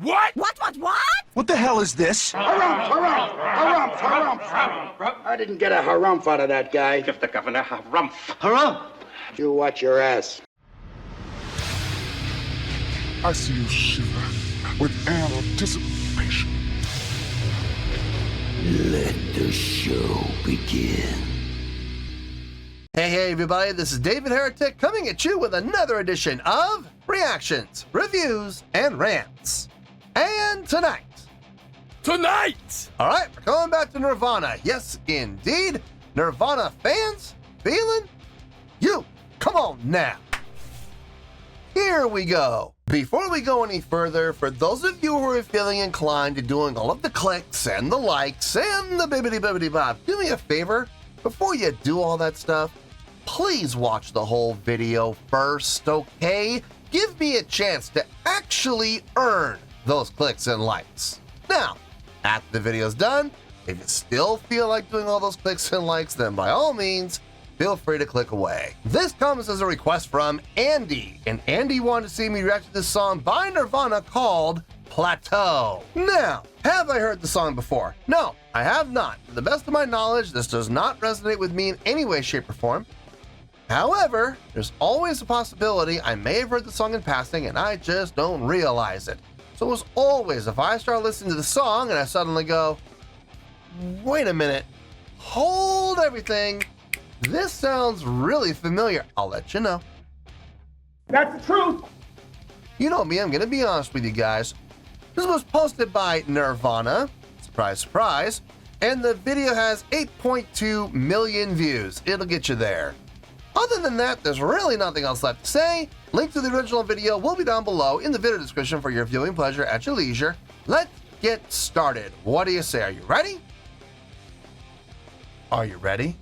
What? What? What the hell is this? Harumph. I didn't get a harumph out of that guy. Give the governor harumph. Harumph! You watch your ass. I see you shiver with anticipation. Let the show begin. Hey everybody, this is David Heretic coming at you with another edition of Reactions, Reviews, and Rants. And tonight, alright, we're going back to Nirvana. Yes, indeed, Nirvana Fans FEELIN YOU. Come on now. Here we go. Before we go any further, for those of you who are feeling inclined to doing all of the clicks and the likes and the bibbidi-bibbidi-bob, do me a favor. Before you do all that stuff, please watch the whole video first, okay? Give me a chance to actually earn those clicks and likes. Now, after the video's done, if you still feel like doing all those clicks and likes, then by all means, feel free to click away. This comes as a request from Andy, and Andy wanted to see me react to this song by Nirvana called Plateau. Now, have I heard the song before? No, I have not. To the best of my knowledge, this does not resonate with me in any way, shape, or form. However, there's always a possibility I may have heard the song in passing and I just don't realize it. So as always, if I start listening to the song and I suddenly go, wait a minute, hold everything, this sounds really familiar, I'll let you know. That's the truth. You know me, I'm gonna be honest with you guys. This was posted by Nirvana, surprise, surprise, and the video has 8.2 million views. It'll get you there. Other than that, there's really nothing else left to say. Link to the original video will be down below in the video description for your viewing pleasure at your leisure. Let's get started. What do you say? Are you ready? Are you ready?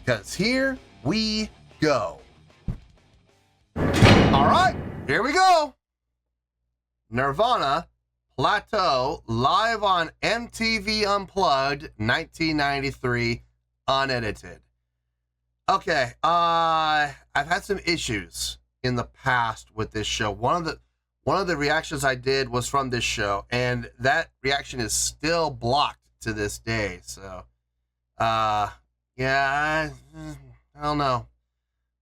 Because here we go. All right, here we go. Nirvana, Plateau, live on MTV Unplugged, 1993, unedited. Okay, I've had some issues in the past with this show. One of the reactions I did was from this show, and that reaction is still blocked to this day. So, yeah, I don't know.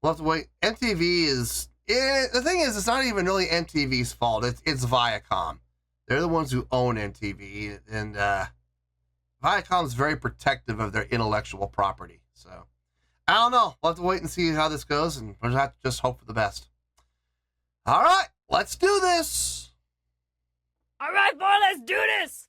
We'll have to wait. MTV is the thing is, it's not even really MTV's fault. It's Viacom. They're the ones who own MTV, and Viacom's very protective of their intellectual property. So. I don't know. We'll have to wait and see how this goes, and we'll have to just hope for the best. All right, let's do this. All right, boy, let's do this.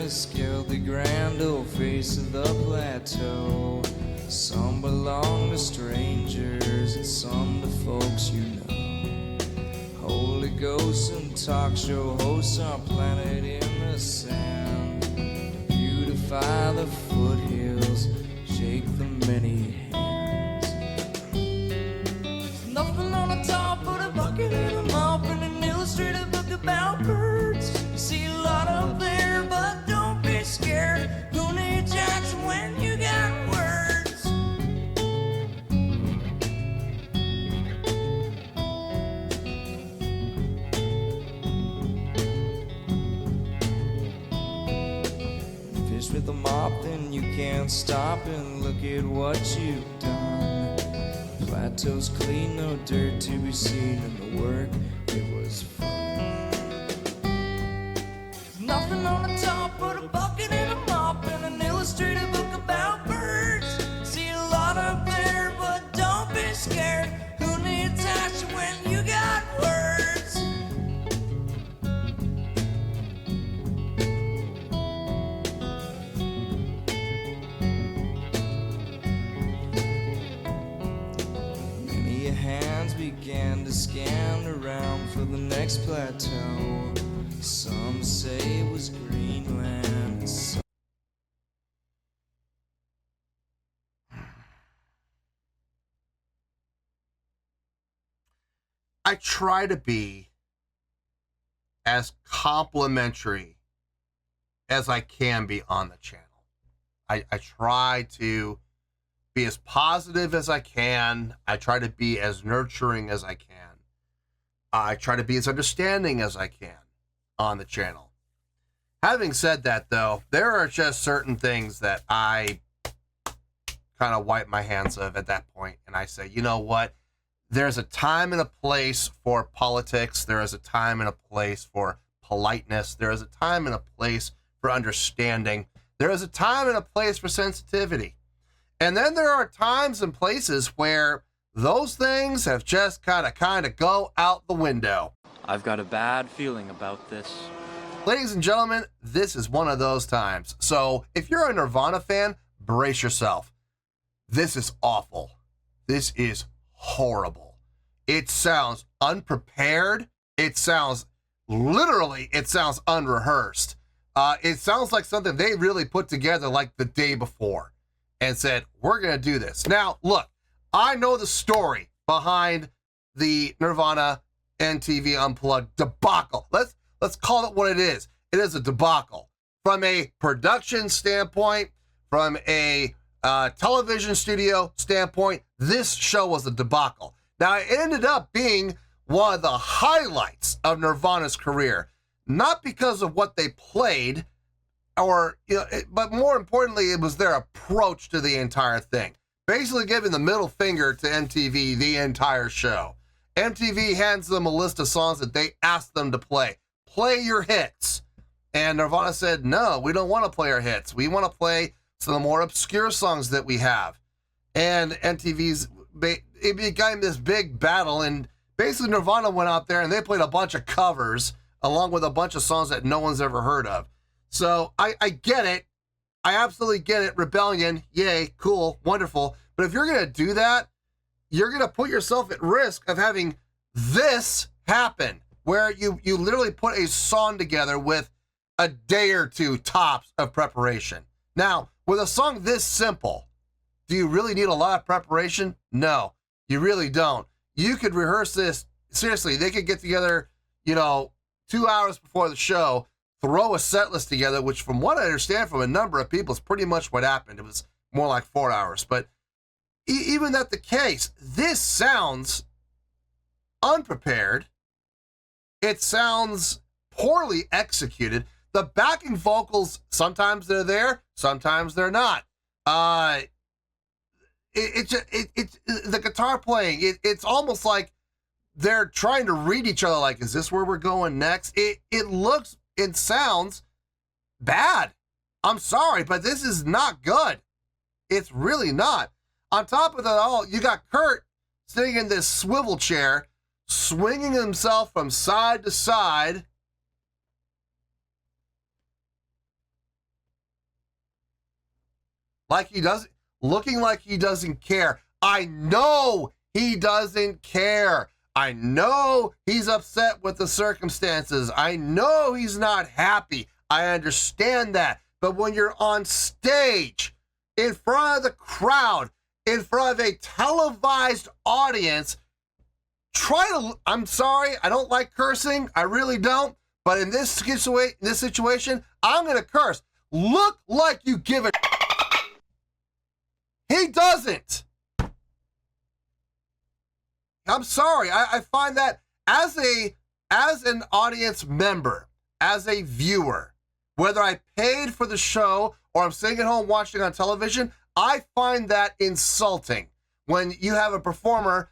Scaled the grand old face of the plateau. Some belong to strangers and some to folks you know. Holy ghosts and talk show hosts are planted in the sand. Beautify the foothills, shake the many hands. There's nothing on the top but a bucket and a mop and an illustrated book about birds. You see a lot up there, but scared. Who needs Jackson when you got words? Fish with a mop, then you can't stop and look at what you've done. Plateau's clean, no dirt to be seen, and the work, it was fun. There's nothing on the top but a bucket and a mop and an illustrated book about birds. See a lot up there, but don't be scared. Who needs action when you got words? Many hands began to scan around for the next plateau. Some say it was Greenland, some I try to be as complimentary as I can be on the channel. I try to be as positive as I can. I try to be as nurturing as I can. I try to be as understanding as I can on the channel. Having said that, though, there are just certain things that I kind of wipe my hands of at that point, and I say, you know what? There's a time and a place for politics. There is a time and a place for politeness. There is a time and a place for understanding. There is a time and a place for sensitivity. And then there are times and places where those things have just kind of go out the window. I've got a bad feeling about this. Ladies and gentlemen, this is one of those times. So if you're a Nirvana fan, brace yourself. This is awful. This is horrible. It sounds unprepared. It sounds unrehearsed. It sounds like something they really put together like the day before and said, we're going to do this. Now, look, I know the story behind the Nirvana MTV Unplugged debacle. Let's call it what it is. It is a debacle. From a production standpoint, from a television studio standpoint, this show was a debacle. Now, it ended up being one of the highlights of Nirvana's career, not because of what they played, but more importantly, it was their approach to the entire thing. Basically giving the middle finger to MTV the entire show. MTV hands them a list of songs that they asked them to play. Play your hits. And Nirvana said, no, we don't want to play our hits. We want to play some of the more obscure songs that we have. And MTV's, it became this big battle, and basically Nirvana went out there and they played a bunch of covers along with a bunch of songs that no one's ever heard of. So I get it. I absolutely get it. Rebellion, yay, cool, wonderful. But if you're going to do that, you're going to put yourself at risk of having this happen, where you literally put a song together with a day or two tops of preparation. Now, with a song this simple, do you really need a lot of preparation? No, you really don't. You could rehearse this. Seriously, they could get together, 2 hours before the show, throw a set list together, which from what I understand from a number of people is pretty much what happened. It was more like 4 hours. But even that the case, this sounds unprepared. It sounds poorly executed. The backing vocals, sometimes they're there, sometimes they're not. The guitar playing, it's almost like they're trying to read each other like, is this where we're going next? It looks, it sounds bad. I'm sorry, but this is not good. It's really not. On top of that all, you got Kurt sitting in this swivel chair, swinging himself from side to side. Looking like he doesn't care. I know he doesn't care. I know he's upset with the circumstances. I know he's not happy. I understand that. But when you're on stage, in front of the crowd, in front of a televised audience, I'm sorry, I don't like cursing. I really don't. But in this situation, I'm going to curse. Look like you give a He doesn't. I'm sorry. I find that as an audience member, as a viewer, whether I paid for the show or I'm sitting at home watching on television, I find that insulting when you have a performer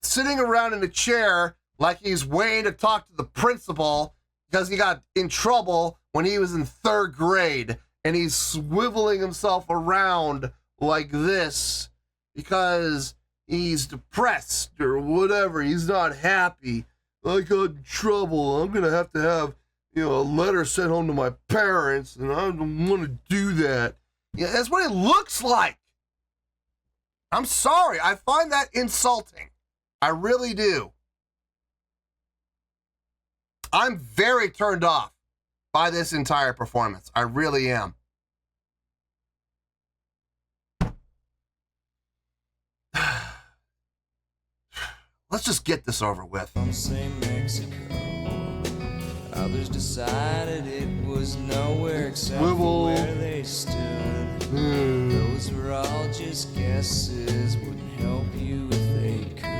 sitting around in a chair like he's waiting to talk to the principal because he got in trouble when he was in 3rd grade, and he's swiveling himself around like this because he's depressed or whatever. He's not happy. I got in trouble. I'm going to have a letter sent home to my parents, and I don't want to do that. Yeah, that's what it looks like. I'm sorry. I find that insulting. I really do. I'm very turned off by this entire performance. I really am. let's just get this over with. Some say Mexico. Others decided it was nowhere except for where they stood. Those were all just guesses, wouldn't help you if they could.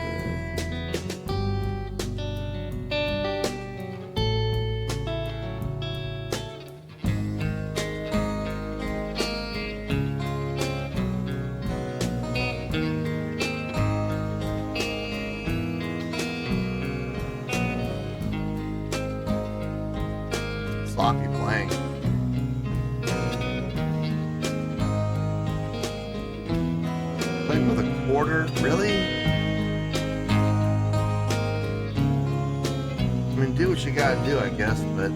Sloppy playing. Playing with a quarter? Really? I mean, do what you gotta do, I guess, but...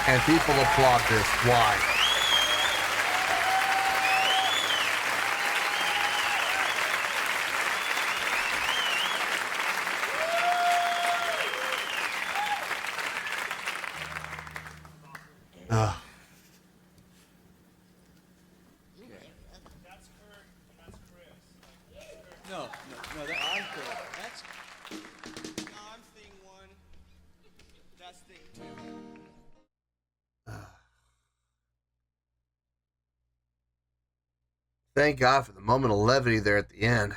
And people applaud this. Why? Ugh. No, that I'm good. That's I'm thing one. That's thing two. Thank God for the moment of levity there at the end.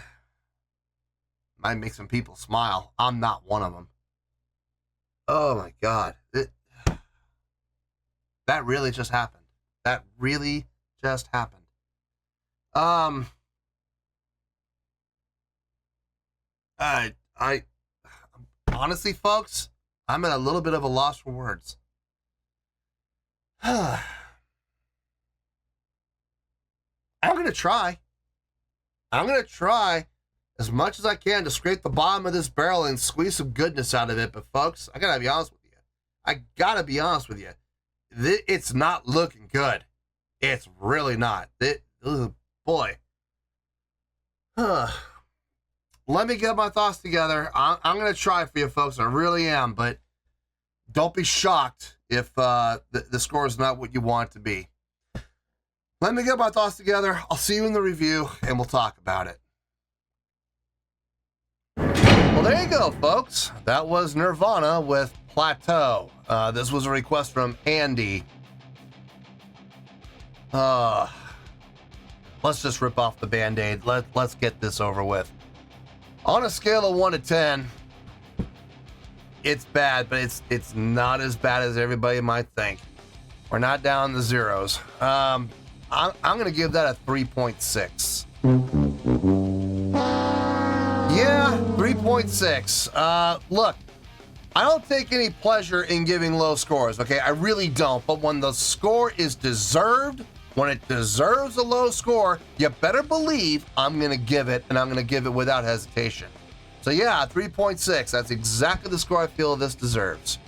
Might make some people smile. I'm not one of them. Oh my God. That really just happened. That really just happened. I honestly, folks, I'm at a little bit of a loss for words. I'm going to try. I'm going to try as much as I can to scrape the bottom of this barrel and squeeze some goodness out of it. But folks, I got to be honest with you. It's not looking good. It's really not. Boy. Let me get my thoughts together. I'm going to try for you, folks. I really am. But don't be shocked if the score is not what you want it to be. Let me get my thoughts together. I'll see you in the review, and we'll talk about it. Well, there you go, folks. That was Nirvana with Plateau. This was a request from Andy. Let's just rip off the Band-Aid. Let's get this over with. On a scale of 1 to 10, it's bad, but it's not as bad as everybody might think. We're not down in the zeros. I'm going to give that a 3.6. Yeah, 3.6. Look, I don't take any pleasure in giving low scores, okay? I really don't. But when the score is deserved, when it deserves a low score, you better believe I'm going to give it, and I'm going to give it without hesitation. So yeah, 3.6. That's exactly the score I feel this deserves.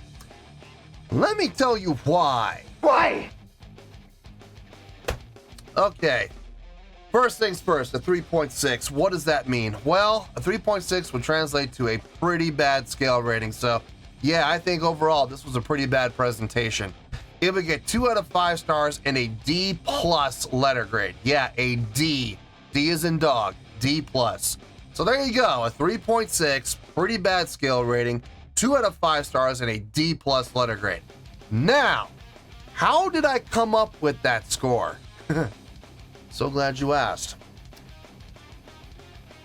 Let me tell you why. Why? Okay, first things first, a 3.6. What does that mean? Well, a 3.6 would translate to a pretty bad scale rating. So, yeah, I think overall this was a pretty bad presentation. It would get 2 out of 5 stars and a D+ letter grade. Yeah, a D. D as in dog. D+. So there you go, a 3.6, pretty bad scale rating, 2 out of 5 stars and a D+ letter grade. Now, how did I come up with that score? So glad you asked.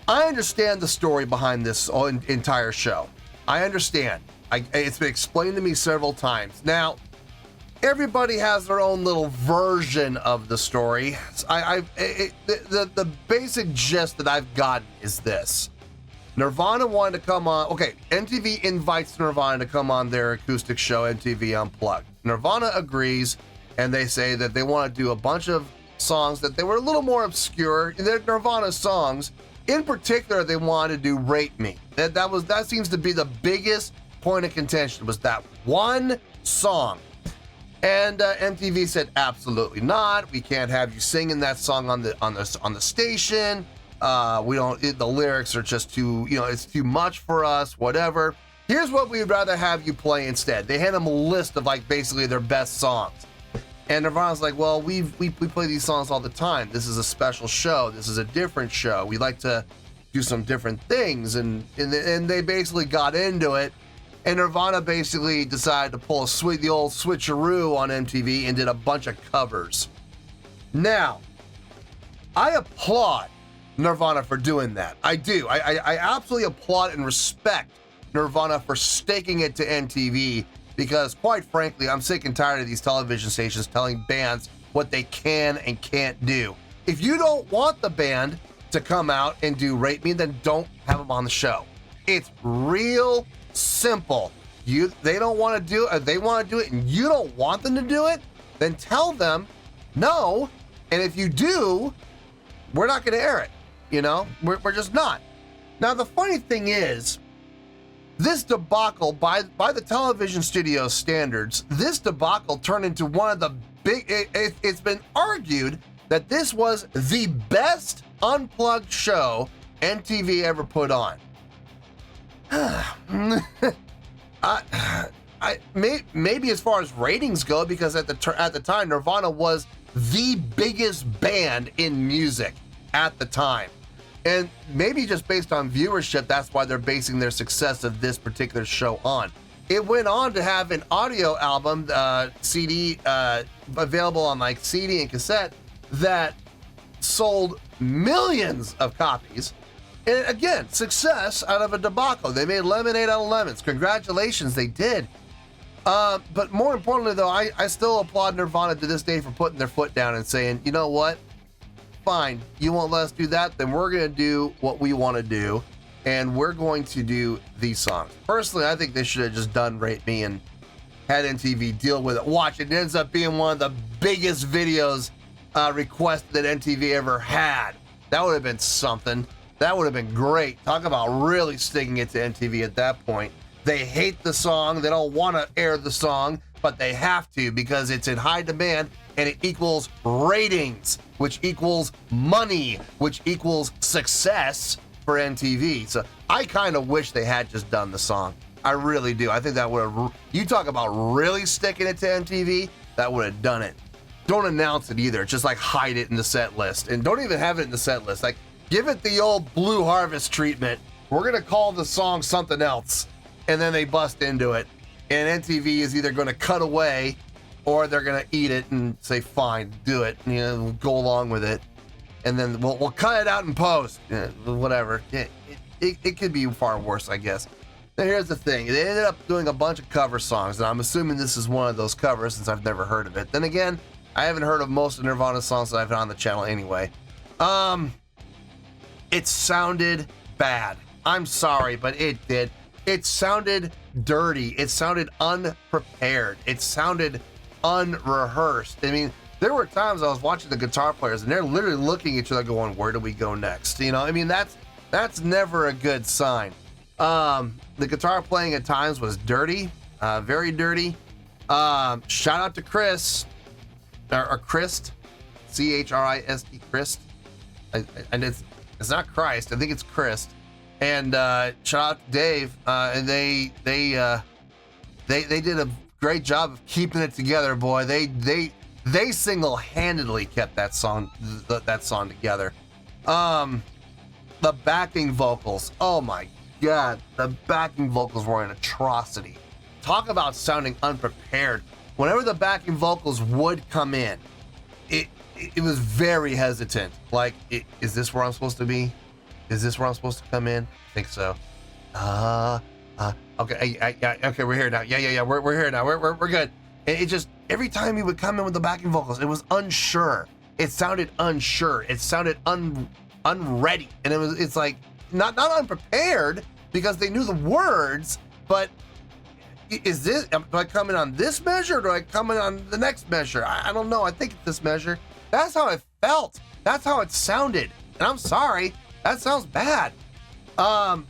I understand the story behind this entire show. I understand. It's been explained to me several times. Now, everybody has their own little version of the story. The basic gist that I've gotten is this. Nirvana wanted to come on. Okay, MTV invites Nirvana to come on their acoustic show, MTV Unplugged. Nirvana agrees, and they say that they want to do a bunch of songs that they were a little more obscure. They're Nirvana songs. In particular, they wanted to do Rate Me. That seems to be the biggest point of contention, was that one song. And MTV said, absolutely not. We can't have you singing that song on the station. The lyrics are just too, it's too much for us, whatever. Here's what we'd rather have you play instead. They hand them a list of like basically their best songs. And Nirvana's like, well, we play these songs all the time. This is a special show. This is a different show. We like to do some different things. And they basically got into it. And Nirvana basically decided to pull the old switcheroo on MTV and did a bunch of covers. Now, I applaud Nirvana for doing that. I do. I absolutely applaud and respect Nirvana for staking it to MTV, because quite frankly, I'm sick and tired of these television stations telling bands what they can and can't do. If you don't want the band to come out and do Rate Me, then don't have them on the show. It's real simple. They don't want to do it, they want to do it and you don't want them to do it, then tell them no. And if you do, we're not going to air it. We're just not. Now, the funny thing is, this debacle, by the television studio standards, this debacle turned into one of the it's been argued that this was the best unplugged show MTV ever put on. Maybe as far as ratings go, because at the time, Nirvana was the biggest band in music at the time. And maybe just based on viewership, that's why they're basing their success of this particular show on. It went on to have an audio album, CD, available on like CD and cassette, that sold millions of copies. And again, success out of a debacle. They made lemonade out of lemons. Congratulations, they did. But more importantly, though, I still applaud Nirvana to this day for putting their foot down and saying, you know what? Fine, you won't let us do that, then we're going to do what we want to do, and we're going to do these songs. Personally, I think they should have just done Rate Me and had MTV deal with it. Watch, it ends up being one of the biggest videos requested that MTV ever had. That would have been something. That would have been great. Talk about really sticking it to MTV at that point. They hate the song, they don't want to air the song, but they have to because it's in high demand and it equals ratings, which equals money, which equals success for MTV. So I kind of wish they had just done the song. I really do. I think that would have, you talk about really sticking it to MTV, that would have done it. Don't announce it either. Just like hide it in the set list, and don't even have it in the set list. Like give it the old Blue Harvest treatment. We're going to call the song something else. And then they bust into it. And MTV is either going to cut away or they're going to eat it and say, fine, do it. We'll go along with it. And then we'll cut it out in post. Whatever. It could be far worse, I guess. Now, here's the thing. They ended up doing a bunch of cover songs. And I'm assuming this is one of those covers since I've never heard of it. Then again, I haven't heard of most of Nirvana's songs that I've had on the channel anyway. It sounded bad. I'm sorry, but it did. It sounded dirty. It sounded unprepared. It sounded unrehearsed. I mean, there were times I was watching the guitar players and they're literally looking at each other going, where do we go next? I mean, that's never a good sign. The guitar playing at times was dirty, very dirty. Shout out to Chris, or Christ, Christ. Christ. And it's not Christ. I think it's Christ. And shout out to Dave, and they did a great job of keeping it together, boy. They single-handedly kept that song together. The backing vocals, oh my God, the backing vocals were an atrocity. Talk about sounding unprepared. Whenever the backing vocals would come in, it was very hesitant. Like, is this where I'm supposed to be? Is this where I'm supposed to come in? I think so. Okay, okay, we're here now. Yeah, we're here now. We're good. And it just, every time he would come in with the backing vocals, it was unsure. It sounded unsure. It sounded unready. And it's like, not unprepared because they knew the words, but is this, do I come in on this measure or do I come in on the next measure? I don't know. I think it's this measure. That's how it felt. That's how it sounded. And I'm sorry. That sounds bad. Kurt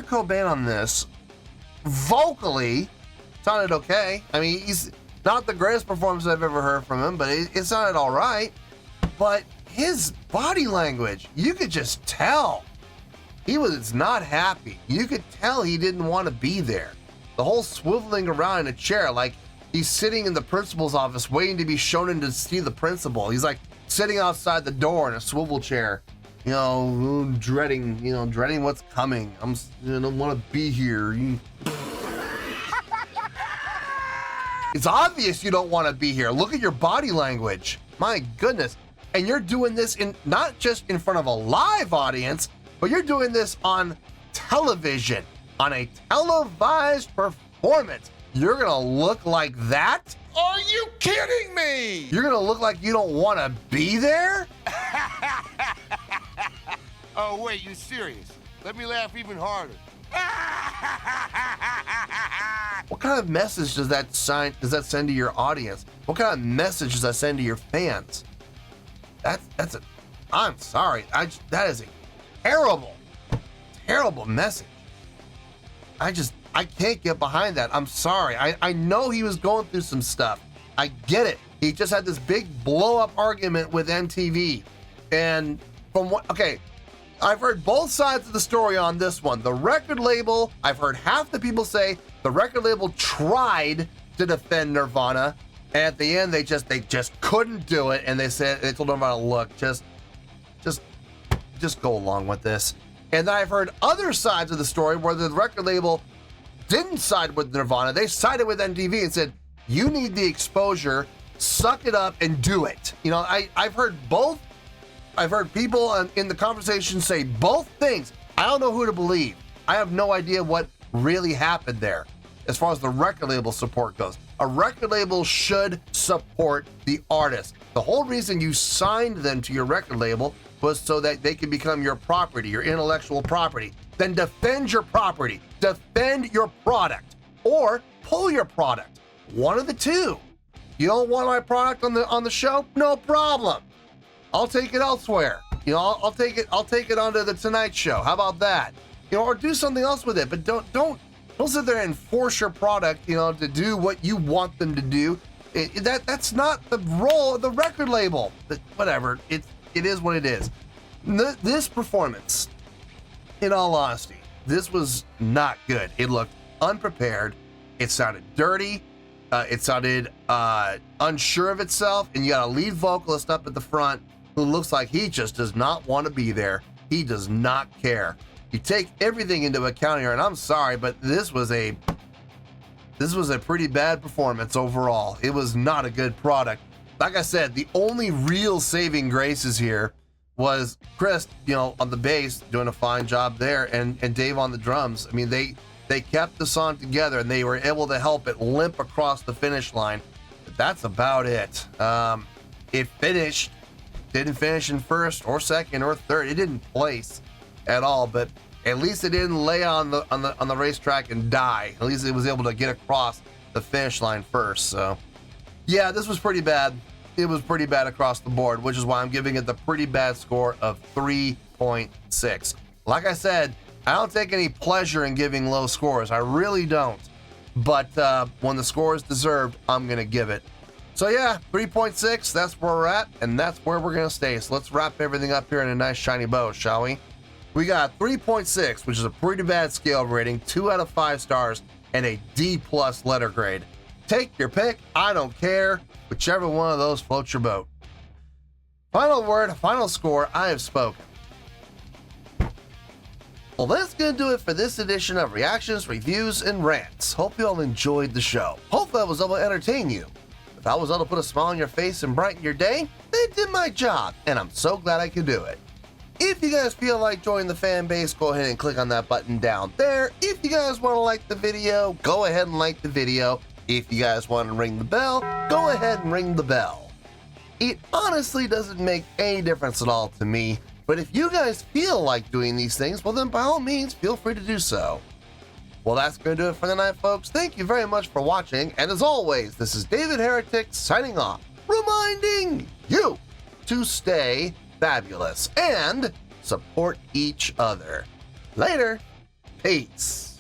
Cobain on this, vocally, sounded okay. I mean, he's not the greatest performance I've ever heard from him, but it sounded all right. But his body language, you could just tell he was not happy. You could tell he didn't want to be there. The whole swiveling around in a chair, like he's sitting in the principal's office waiting to be shown in to see the principal. He's like sitting outside the door in a swivel chair, dreading what's coming. I don't want to be here. It's obvious you don't want to be here. Look at your body language. My goodness. And you're doing this in not just in front of a live audience, but you're doing this on television, on a televised performance. You're gonna look like that? Are you kidding me? You're gonna look like you don't want to be there? Oh, wait, you serious? Let me laugh even harder. What kind of message does that send to your audience? What kind of message does that send to your fans? I'm sorry. That is a terrible message. I can't get behind that. I'm sorry. I know he was going through some stuff. I get it. He just had this big blow up argument with MTV. And I've heard both sides of the story on this one. The record label, I've heard half the people say the record label tried to defend Nirvana, and at the end they just couldn't do it, and they told Nirvana, look, just go along with this. And then I've heard other sides of the story where the record label didn't side with Nirvana. They sided with MTV and said, you need the exposure, suck it up and do it. I've heard both. I've heard people in the conversation say both things. I don't know who to believe. I have no idea what really happened there as far as the record label support goes. A record label should support the artist. The whole reason you signed them to your record label was so that they can become your property, your intellectual property. Then defend your property, defend your product, or pull your product. One of the two. You don't want my product on the show? No problem. I'll take it elsewhere. I'll take it onto the Tonight Show. How about that? Or do something else with it. But don't sit there and force your product, to do what you want them to do. That's not the role of the record label. But whatever. It is what it is. This performance, in all honesty, this was not good. It looked unprepared. It sounded dirty. It sounded unsure of itself. And you got a lead vocalist up at the front who looks like he just does not want to be there. He does not care. You take everything into account here, and I'm sorry, but this was a pretty bad performance overall. It was not a good product. Like I said, the only real saving graces here was Chris, on the bass, doing a fine job there, and Dave on the drums. I mean, they kept the song together, and they were able to help it limp across the finish line. But that's about it. It didn't finish in first or second or third. It didn't place at all, but at least it didn't lay on the racetrack and die. At least it was able to get across the finish line first. So yeah, this was pretty bad. It was pretty bad across the board, which is why I'm giving it the pretty bad score of 3.6. Like I said, I don't take any pleasure in giving low scores. I really don't. But when the score is deserved, I'm gonna give it. So yeah, 3.6, that's where we're at, and that's where we're gonna stay. So let's wrap everything up here in a nice shiny bow, shall we? We got 3.6, which is a pretty bad scale rating, 2 out of 5 stars, and a D+ letter grade. Take your pick, I don't care, whichever one of those floats your boat. Final word, final score, I have spoken. Well, that's gonna do it for this edition of Reactions, Reviews, and Rants. Hope you all enjoyed the show. Hopefully I was able to entertain you. If I was able to put a smile on your face and brighten your day, then it did my job, and I'm so glad I could do it. If you guys feel like joining the fan base, go ahead and click on that button down there. If you guys want to like the video, go ahead and like the video. If you guys want to ring the bell, go ahead and ring the bell. It honestly doesn't make any difference at all to me, but if you guys feel like doing these things, well then by all means, feel free to do so. Well, that's going to do it for the night, folks. Thank you very much for watching, and as always, this is David Heretic signing off, reminding you to stay fabulous and support each other. Later. Peace.